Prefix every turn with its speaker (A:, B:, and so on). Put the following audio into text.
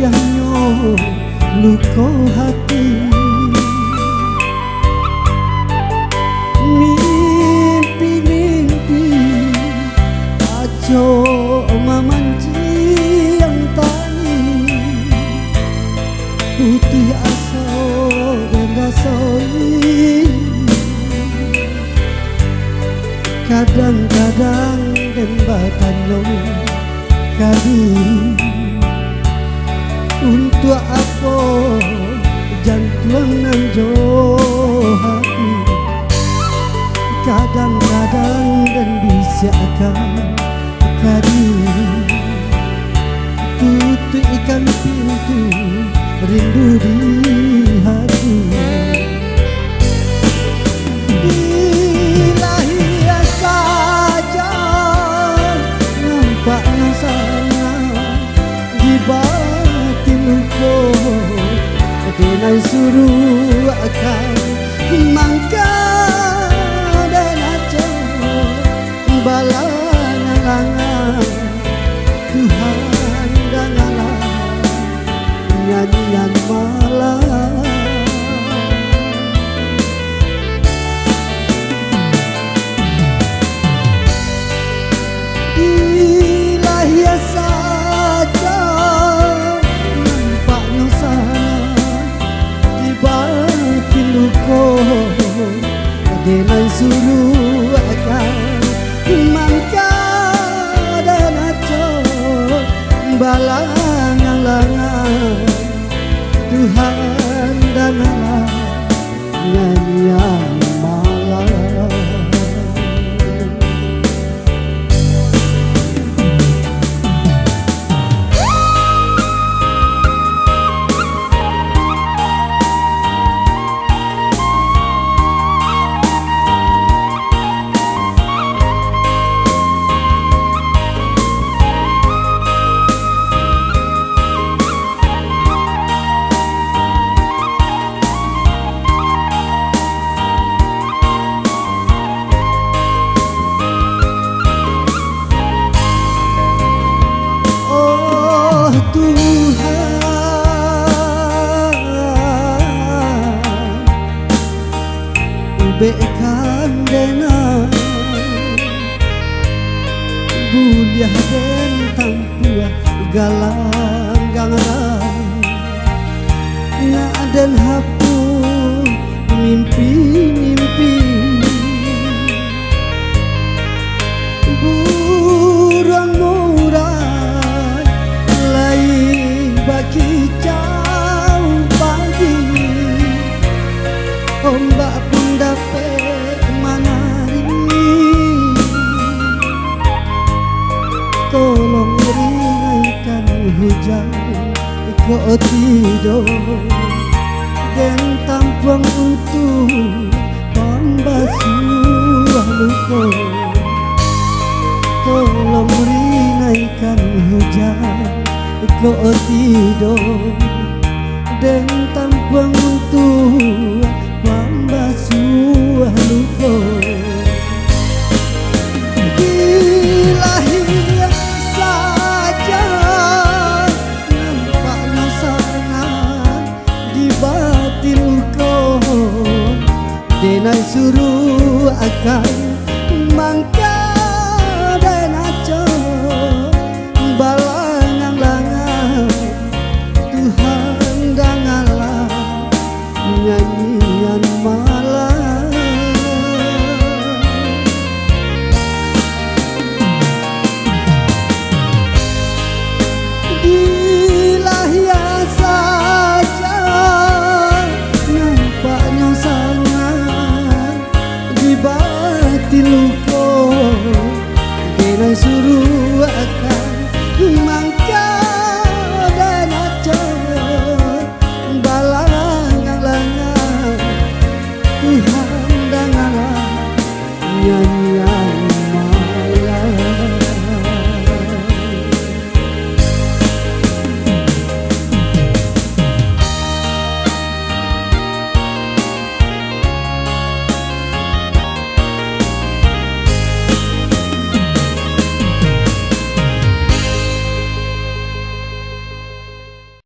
A: buliahnya luka hati. Mimpi-mimpi aco memanci yang tani, putih asa dan rasoi. Kadang-kadang dan batanya kali untuk apa jantung nanjo hati. Kadang-kadang dan bisiakan kali tutup ikan pintu rindu di hati. Bila ia saja nampaknya sana di batin luka, denai suruh akan mangka dan aja balangan Tuhan dan Allah nyanyian malam. Bila ia saja nampaknya sana di batin luka, denai suruh akan mangka dan aco balangan Tuhan dan Allah nyanyian malam. Bekan dena buliah den tampua galang gangan na den hapu mimpi-mimpi burang murai lai bagi jauh pagi ombak pun dapat menari. Tolong ringankan hujan kau tidur dan tampung untuk pembasuh luka. Tolong ringankan hujan kau tidur dan tampung untuk pembasuh luka. Bila ia saja nampaknya sana di batin luka, denai suruh akan mangka dan aco balangan Tuhan dan Allah nyanyian malam.